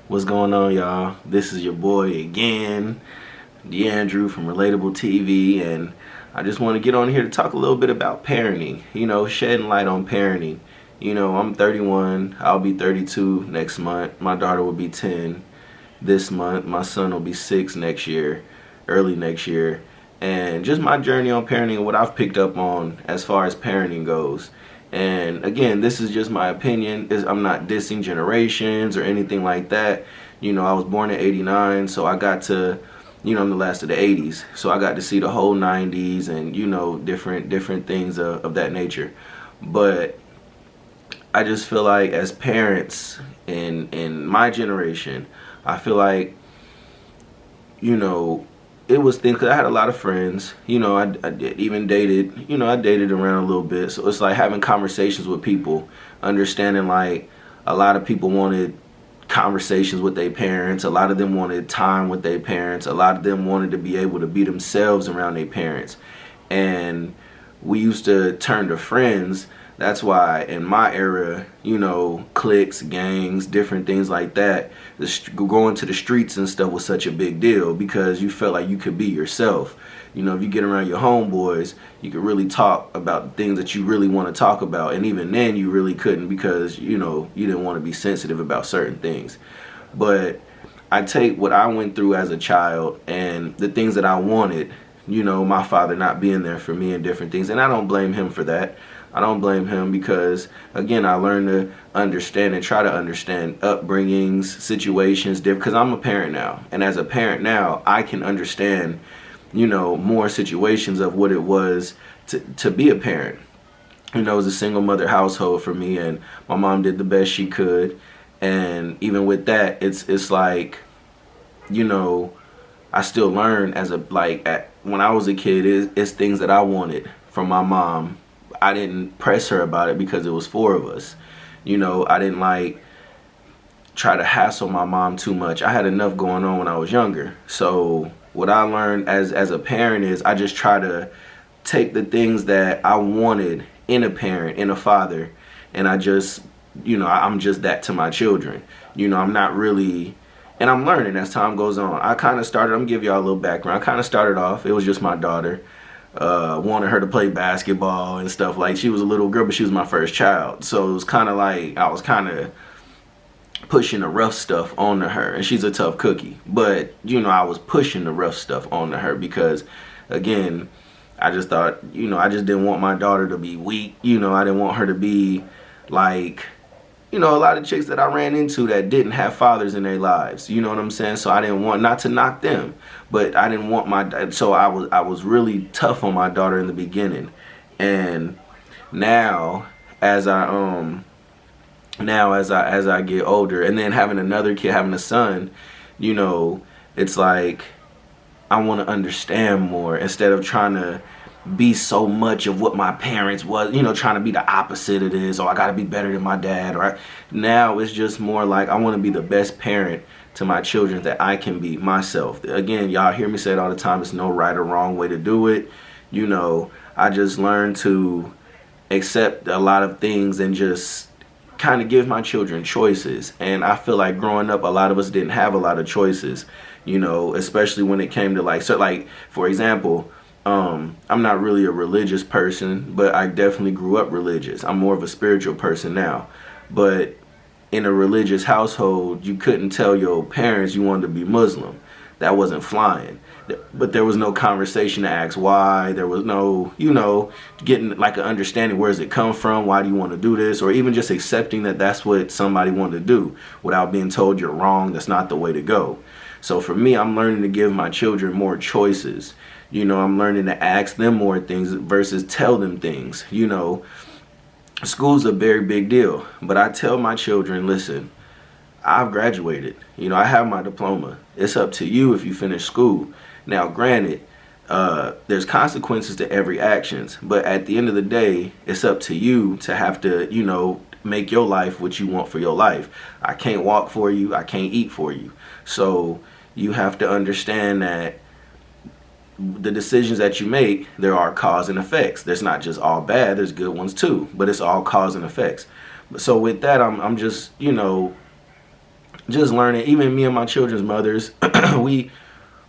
What's going on, y'all? This is your boy again, DeAndrew from Relatable TV, and I just want to get on here to talk a little bit about parenting. Shedding light on parenting. I'm 31. I'll be 32 next month. My daughter will be 10 this month. My son will be 6 next year, early next year. And just my journey on parenting and what I've picked up on as far as parenting goes. And again, this is just my opinion. I'm not dissing generations or anything like that. I was born in '89, so I got to, I'm the last of the '80s, so I got to see the whole '90s and different things of that nature. But I just feel like as parents in my generation, I feel like it was things, because I had a lot of friends. I even dated. I dated around a little bit. So it's like having conversations with people, understanding like a lot of people wanted conversations with their parents. A lot of them wanted time with their parents. A lot of them wanted to be able to be themselves around their parents. And we used to turn to friends. That's why in my era, cliques, gangs, different things like that, going to the streets and stuff was such a big deal because you felt like you could be yourself. If you get around your homeboys, you could really talk about things that you really want to talk about. And even then, you really couldn't because, you didn't want to be sensitive about certain things. But I take what I went through as a child and the things that I wanted, my father not being there for me and different things. And I don't blame him for that. I don't blame him because, again, I learned to understand and try to understand upbringings, situations, because I'm a parent now. And as a parent now, I can understand, more situations of what it was to be a parent. It was a single mother household for me, and my mom did the best she could. And even with that, it's like, I still learn when I was a kid, it's things that I wanted from my mom. I didn't press her about it because it was 4 of us. I didn't try to hassle my mom too much. I had enough going on when I was younger. So what I learned as a parent is I just try to take the things that I wanted in a parent, in a father, and I just, I'm just that to my children. I'm not really, and I'm learning as time goes on. I'm gonna give y'all a little background. I kind of started off, it was just my daughter. Wanted her to play basketball and stuff. Like, she was a little girl, but she was my first child, so it was kind of like I was kind of pushing the rough stuff onto her, and she's a tough cookie, but I was pushing the rough stuff onto her because, again, I just thought, I just didn't want my daughter to be weak. I didn't want her to be like, a lot of chicks that I ran into that didn't have fathers in their lives. You know what I'm saying? So I didn't want, not to knock them, but I didn't want so I was really tough on my daughter in the beginning. And now as I get older, and then having another kid, having a son, it's like I want to understand more instead of trying to be so much of what my parents was, trying to be the opposite of this, or I gotta be better than my dad. Now it's just more like I want to be the best parent to my children that I can be myself. Again, y'all hear me say it all the time, it's no right or wrong way to do it. I just learned to accept a lot of things and just kind of give my children choices. And I feel like growing up, a lot of us didn't have a lot of choices, especially when it came to for example, I'm not really a religious person, but I definitely grew up religious. I'm more of a spiritual person now. But in a religious household, you couldn't tell your parents you wanted to be Muslim. That wasn't flying. But there was no conversation to ask why. There was no, getting like an understanding, where does it come from? Why do you want to do this? Or even just accepting that that's what somebody wanted to do without being told you're wrong. That's not the way to go. So for me, I'm learning to give my children more choices. I'm learning to ask them more things versus tell them things. School's a very big deal, but I tell my children, listen, I've graduated. I have my diploma. It's up to you if you finish school. Now, granted, there's consequences to every actions, but at the end of the day, it's up to you to have to, make your life what you want for your life. I can't walk for you. I can't eat for you. So you have to understand that the decisions that you make, there are cause and effects. There's not just all bad, there's good ones too, but it's all cause and effects. So with that, I'm just, just learning. Even me and my children's mothers, we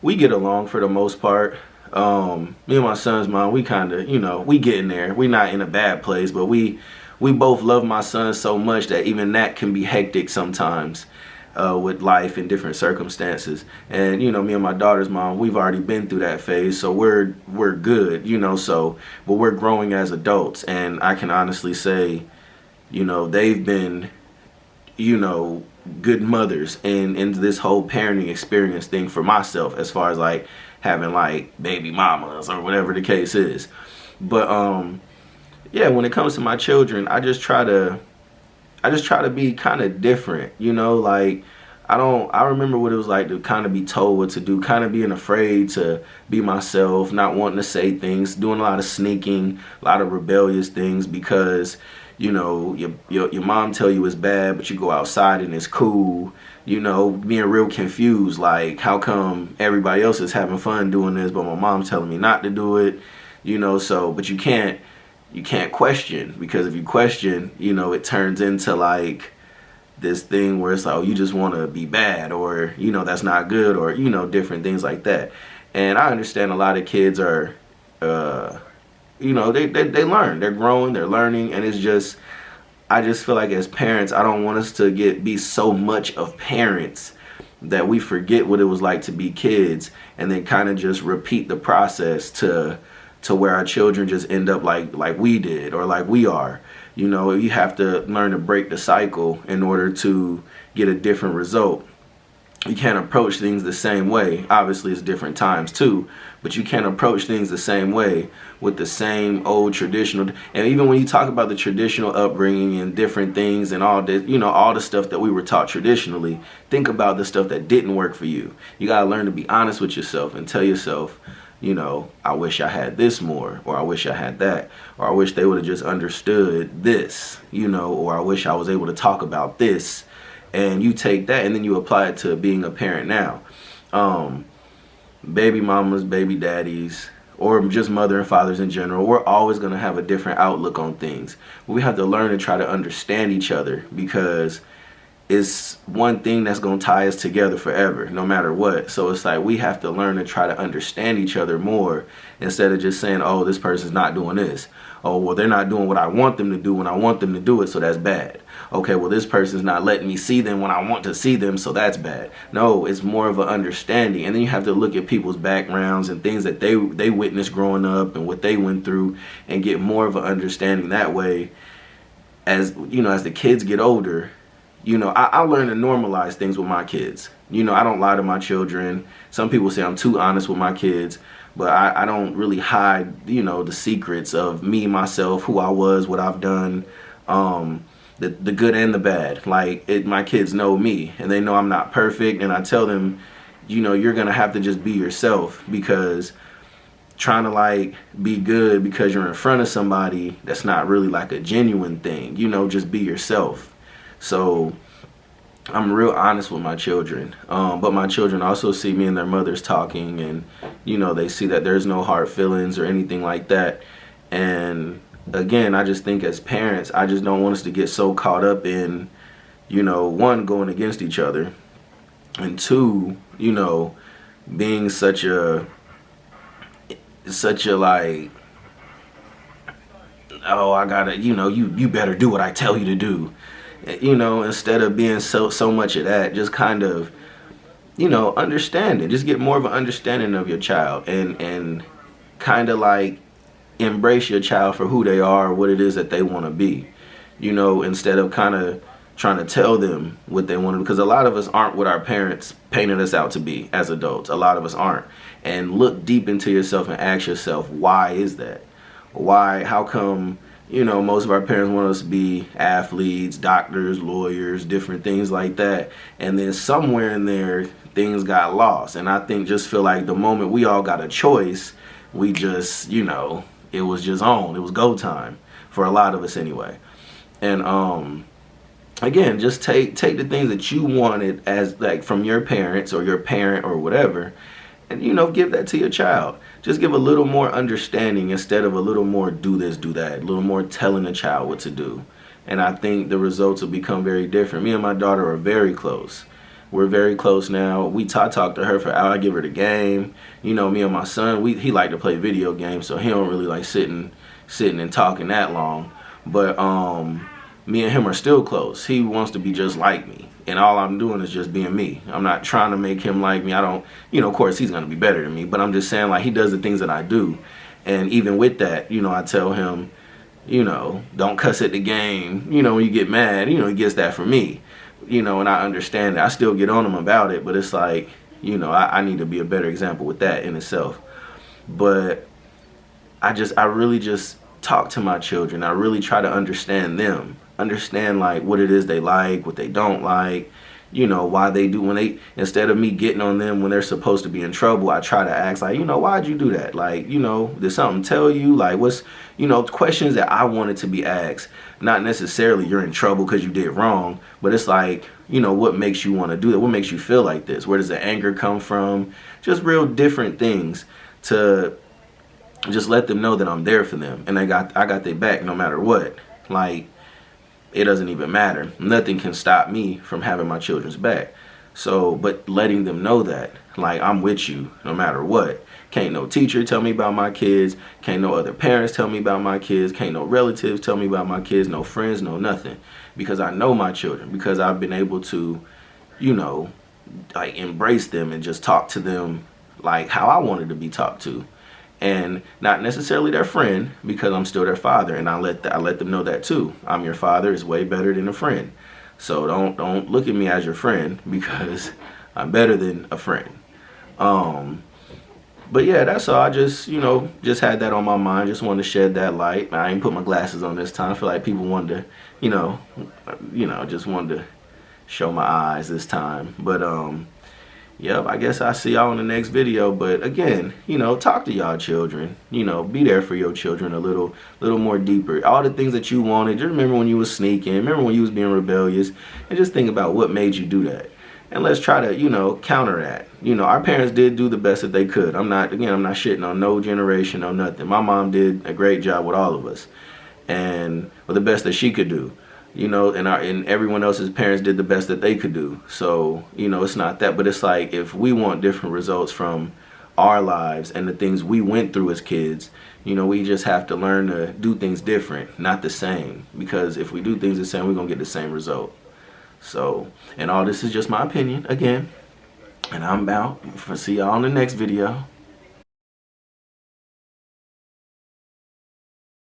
we get along for the most part. Me and my son's mom, we kind of, we get in there. We not in a bad place, but we both love my son so much that even that can be hectic sometimes, with life and different circumstances. And me and my daughter's mom, we've already been through that phase, so we're good. So, but we're growing as adults, and I can honestly say, they've been, good mothers in this whole parenting experience thing for myself, as far as like having like baby mamas or whatever the case is. But yeah, when it comes to my children, I just try to be kind of different, like I remember what it was like to kind of be told what to do, kind of being afraid to be myself, not wanting to say things, doing a lot of sneaking, a lot of rebellious things because your mom tell you it's bad, but you go outside and it's cool. Being real confused, like how come everybody else is having fun doing this, but my mom's telling me not to do it. So but you can't question, because if you question, it turns into like this thing where it's like, oh, you just want to be bad, or that's not good, or different things like that. And I understand a lot of kids are they learn, they're growing, they're learning, and I just feel like as parents, I don't want us to be so much of parents that we forget what it was like to be kids, and then kind of just repeat the process to where our children just end up like we did, or like we are. You have to learn to break the cycle in order to get a different result. You can't approach things the same way. Obviously, it's different times too, but you can't approach things the same way with the same old traditional. And even when you talk about the traditional upbringing and different things and all this, all the stuff that we were taught traditionally, think about the stuff that didn't work for you. You got to learn to be honest with yourself and tell yourself, I wish I had this more, or I wish I had that, or I wish they would have just understood this, or I wish I was able to talk about this. And you take that and then you apply it to being a parent now. Baby mamas, baby daddies, or just mother and fathers in general, we're always going to have a different outlook on things. We have to learn to try to understand each other, because it's one thing that's going to tie us together forever, no matter what. So it's like we have to learn to try to understand each other more, instead of just saying, oh, this person's not doing this. Oh, well, they're not doing what I want them to do when I want them to do it, so that's bad. Okay, well, this person's not letting me see them when I want to see them, so that's bad. No, it's more of an understanding. And then you have to look at people's backgrounds and things that they witnessed growing up and what they went through, and get more of an understanding that way. As as the kids get older, I learn to normalize things with my kids. I don't lie to my children. Some people say I'm too honest with my kids, but I don't really hide, the secrets of me, myself, who I was, what I've done, the good and the bad. Like my kids know me, and they know I'm not perfect, and I tell them, you're gonna have to just be yourself, because trying to like be good because you're in front of somebody, that's not really like a genuine thing. Just be yourself. So I'm real honest with my children, but my children also see me and their mothers talking, and they see that there's no hard feelings or anything like that. And again, I just think as parents, I just don't want us to get so caught up in one, going against each other, and two, being such a like, oh, I gotta, you better do what I tell you to do. Instead of being so much of that, just kind of, understanding. Just get more of an understanding of your child, and kind of like embrace your child for who they are, what it is that they want to be. Instead of kind of trying to tell them what they want to, because a lot of us aren't what our parents painted us out to be as adults. A lot of us aren't. And look deep into yourself and ask yourself, why is that? Why? How come? Most of our parents want us to be athletes, doctors, lawyers, different things like that. And then somewhere in there, things got lost. And I feel like the moment we all got a choice, we just, it was just on. It was go time for a lot of us anyway. And again, just take the things that you wanted as like from your parents or your parent or whatever, and give that to your child. Just give a little more understanding instead of a little more do this, do that, a little more telling a child what to do. And I think the results will become very different. Me and my daughter are very close. We're very close now. I talk to her for hours. I give her the game. You know, me and my son, he like to play video games, so he don't really like sitting and talking that long. But me and him are still close. He wants to be just like me, and all I'm doing is just being me. I'm not trying to make him like me. I don't, you know, of course he's gonna be better than me, but I'm just saying, like, he does the things that I do, and even with that, you know, I tell him, you know, don't cuss at the game. You know, when you get mad, you know, he gets that from me. You know, and I understand that. I still get on him about it, but it's like, you know, I need to be a better example with that in itself. But I really just talk to my children. I really try to understand them, understand like what it is they like, what they don't like, you know, why they do, when they, instead of me getting on them when they're supposed to be in trouble, I try to ask, like, you know, why'd you do that? Like, you know, did something tell you? Like, what's, you know, questions that I wanted to be asked. Not necessarily you're in trouble because you did wrong, but it's like, you know, what makes you want to do that? What makes you feel like this? Where does the anger come from? Just real different things to just let them know that I'm there for them, and I got their back no matter what. Like, it doesn't even matter. Nothing can stop me from having my children's back. So, but letting them know that, like, I'm with you no matter what. Can't no teacher tell me about my kids. Can't no other parents tell me about my kids. Can't no relatives tell me about my kids. No friends, no nothing. Because I know my children. Because I've been able to, you know, like, embrace them and just talk to them like how I wanted to be talked to. And not necessarily their friend, because I'm still their father, and I let them know that too. I'm your father is way better than a friend. So don't look at me as your friend, because I'm better than a friend. But yeah, that's all. I just, you know, just had that on my mind. Just wanted to shed that light. I ain't put my glasses on this time. I feel like people wanted to, you know, just wanted to show my eyes this time. But yep, I guess I'll see y'all in the next video. But again, you know, talk to y'all children. You know, be there for your children a little more deeper. All the things that you wanted, just remember when you was sneaking, remember when you was being rebellious, and just think about what made you do that. And let's try to, you know, counter that. You know, our parents did do the best that they could. I'm not shitting on no generation or nothing. My mom did a great job with all of us, and with the best that she could do. You know, and everyone else's parents did the best that they could do. So, you know, it's not that, but it's like, if we want different results from our lives and the things we went through as kids, you know, we just have to learn to do things different, not the same. Because if we do things the same, we're gonna get the same result. So, and all this is just my opinion again, and I'm out. See y'all in the next video.